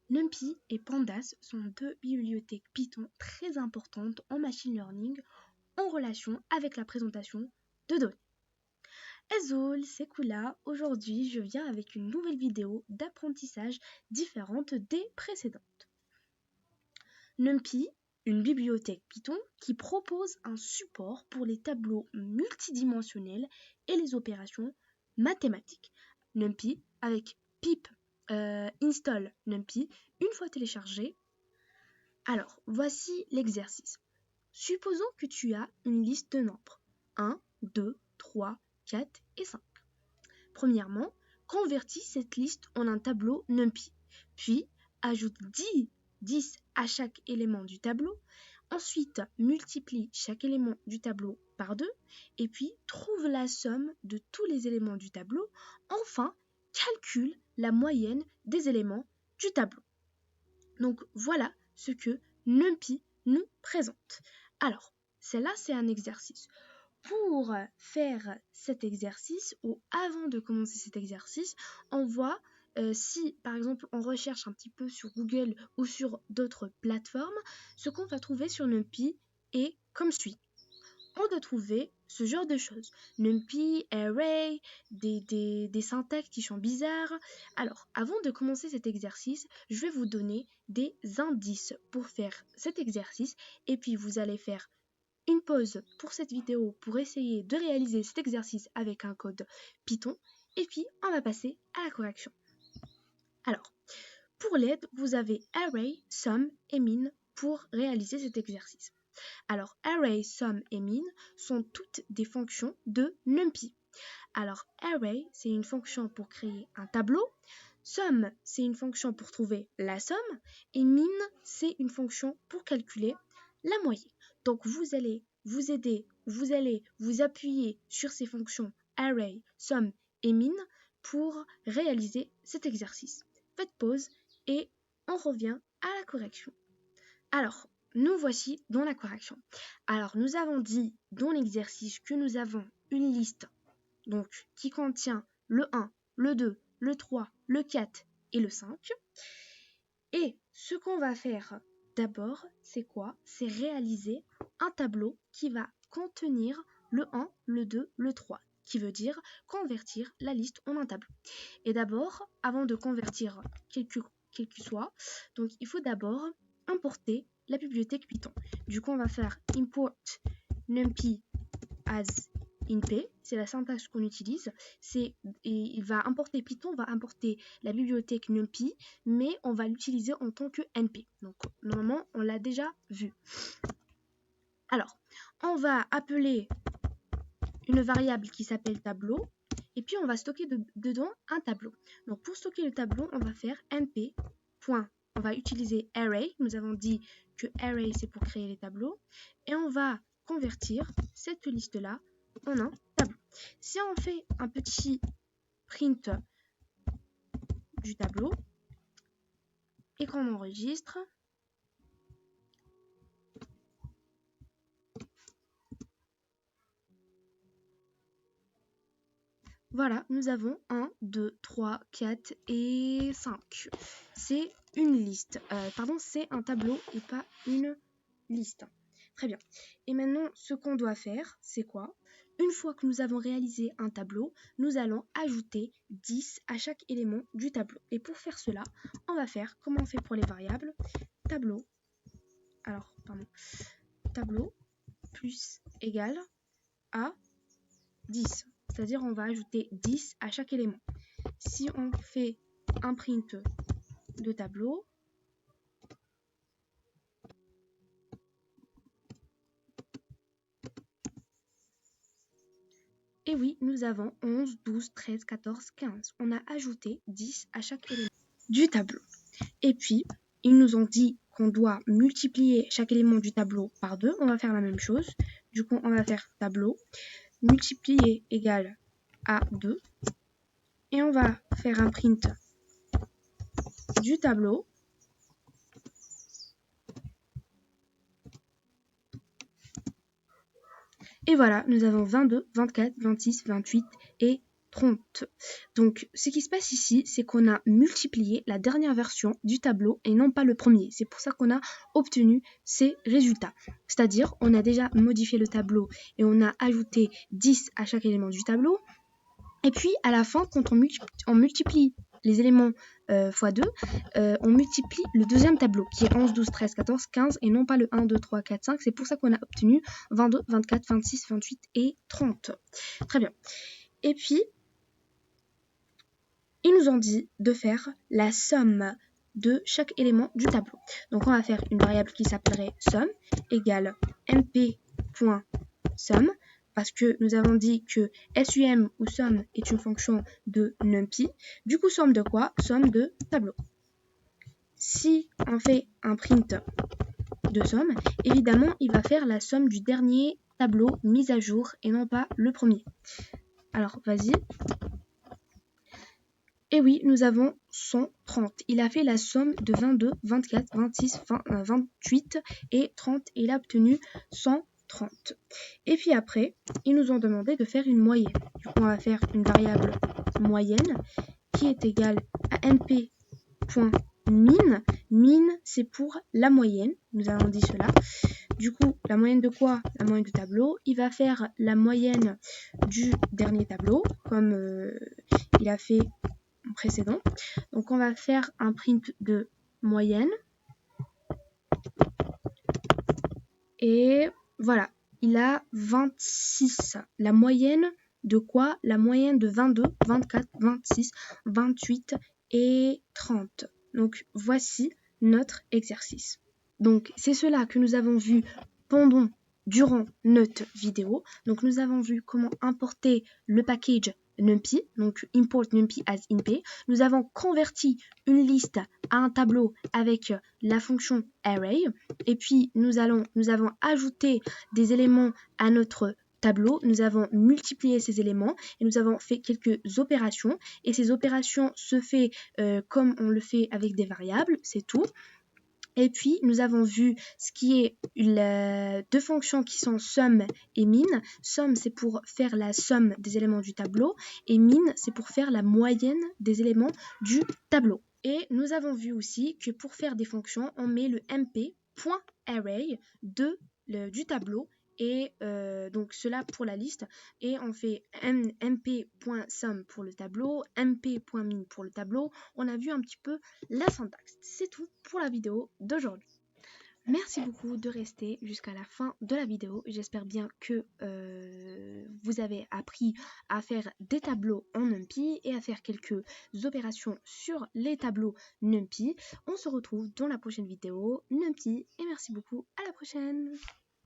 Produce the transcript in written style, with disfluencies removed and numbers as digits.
NumPy et Pandas sont deux bibliothèques Python très importantes en machine learning en relation avec la présentation de données. Hello, c'est Kula. Aujourd'hui, je viens avec une nouvelle vidéo d'apprentissage différente des précédentes. NumPy, une bibliothèque Python qui propose un support pour les tableaux multidimensionnels et les opérations mathématiques. NumPy avec pip install NumPy une fois téléchargé. Alors, voici l'exercice. Supposons que tu as une liste de nombres 1, 2, 3, 4 et 5. Premièrement, convertis cette liste en un tableau NumPy, puis ajoute 10 à chaque élément du tableau. Ensuite, multiplie chaque élément du tableau par 2 et puis trouve la somme de tous les éléments du tableau. Enfin, calcule la moyenne des éléments du tableau. Donc voilà ce que NumPy nous présente. Alors, celle-là, c'est un exercice. Pour faire cet exercice, ou avant de commencer cet exercice, on voit si, par exemple, on recherche un petit peu sur Google ou sur d'autres plateformes, ce qu'on va trouver sur NumPy est comme suit. On doit trouver ce genre de choses. NumPy, array, des syntaxes qui sont bizarres. Alors, avant de commencer cet exercice, je vais vous donner des indices pour faire cet exercice et puis vous allez faire une pause pour cette vidéo pour essayer de réaliser cet exercice avec un code Python et puis on va passer à la correction. Alors, pour l'aide, vous avez array, sum et min pour réaliser cet exercice. Alors, array, sum et min sont toutes des fonctions de NumPy. Alors, array, c'est une fonction pour créer un tableau. Sum, c'est une fonction pour trouver la somme. Et min, c'est une fonction pour calculer la moyenne. Donc, vous allez vous appuyer sur ces fonctions array, sum et min pour réaliser cet exercice. Faites pause et on revient à la correction. Alors, nous voici dans la correction. Alors, nous avons dit dans l'exercice que nous avons une liste donc, qui contient le 1, le 2, le 3, le 4 et le 5. Et ce qu'on va faire d'abord, c'est quoi? C'est réaliser un tableau qui va contenir le 1, le 2, le 3, qui veut dire convertir la liste en un tableau. Et d'abord, avant de convertir quel que soit, donc il faut d'abord importer la bibliothèque Python. Du coup, on va faire import numpy as inp, c'est la syntaxe qu'on utilise. Il va importer Python, va importer la bibliothèque NumPy, mais on va l'utiliser en tant que np. Donc normalement, on l'a déjà vu. Alors, on va appeler une variable qui s'appelle tableau, et puis on va stocker dedans un tableau. Donc pour stocker le tableau, on va faire np. On va utiliser array. Nous avons dit que array c'est pour créer les tableaux, et on va convertir cette liste-là en un tableau. Si on fait un petit print du tableau et qu'on enregistre, voilà, nous avons 1, 2, 3, 4 et 5. C'est une liste. C'est un tableau et pas une liste. Très bien. Et maintenant, ce qu'on doit faire, c'est quoi? Une fois que nous avons réalisé un tableau, nous allons ajouter 10 à chaque élément du tableau. Et pour faire cela, on va faire comme on fait pour les variables. Tableau plus égal à 10. C'est-à-dire on va ajouter 10 à chaque élément. Si on fait un print de tableau, et oui, nous avons 11, 12, 13, 14, 15. On a ajouté 10 à chaque élément du tableau. Et puis, ils nous ont dit qu'on doit multiplier chaque élément du tableau par 2. On va faire la même chose. Du coup, on va faire tableau multiplier égale à 2. Et on va faire un print du tableau. Et voilà, nous avons 22, 24, 26, 28 et 30. Donc, ce qui se passe ici, c'est qu'on a multiplié la dernière version du tableau et non pas le premier. C'est pour ça qu'on a obtenu ces résultats. C'est-à-dire, on a déjà modifié le tableau et on a ajouté 10 à chaque élément du tableau. Et puis, à la fin, quand on multiplie les éléments x 2, on multiplie le deuxième tableau, qui est 11, 12, 13, 14, 15, et non pas le 1, 2, 3, 4, 5. C'est pour ça qu'on a obtenu 22, 24, 26, 28 et 30. Très bien. Et puis, ils nous ont dit de faire la somme de chaque élément du tableau. Donc, on va faire une variable qui s'appellerait somme égale np.somme, parce que nous avons dit que sum ou somme est une fonction de numpy. Du coup, somme de quoi? Somme de tableau. Si on fait un print de somme, évidemment, il va faire la somme du dernier tableau mis à jour et non pas le premier. Alors, vas-y. Et oui, nous avons 130. Il a fait la somme de 22, 24, 26, 28 et 30 et il a obtenu 130. Et puis après, ils nous ont demandé de faire une moyenne. Du coup, on va faire une variable moyenne qui est égale à np.min. Min, c'est pour la moyenne. Nous avons dit cela. Du coup, la moyenne de quoi? La moyenne du tableau. Il va faire la moyenne du dernier tableau, comme il a fait précédent. Donc on va faire un print de moyenne. Et voilà, il a 26. La moyenne de quoi? La moyenne de 22, 24, 26, 28 et 30. Donc voici notre exercice. Donc c'est cela que nous avons vu durant notre vidéo. Donc nous avons vu comment importer le package NumPy, donc import NumPy as InP. Nous avons converti une liste à un tableau avec la fonction array. Et puis nous avons ajouté des éléments à notre tableau. Nous avons multiplié ces éléments et nous avons fait quelques opérations. Et ces opérations se font comme on le fait avec des variables, c'est tout. Et puis, nous avons vu ce qui est deux fonctions qui sont sum et min. Sum, c'est pour faire la somme des éléments du tableau. Et min, c'est pour faire la moyenne des éléments du tableau. Et nous avons vu aussi que pour faire des fonctions, on met le mp.array du tableau. Et donc cela pour la liste, et on fait mp.sum pour le tableau, mp.min pour le tableau. On a vu un petit peu la syntaxe. C'est tout pour la vidéo d'aujourd'hui. Merci beaucoup de rester jusqu'à la fin de la vidéo. J'espère bien que vous avez appris à faire des tableaux en NumPy et à faire quelques opérations sur les tableaux NumPy. On se retrouve dans la prochaine vidéo NumPy et merci beaucoup. À la prochaine.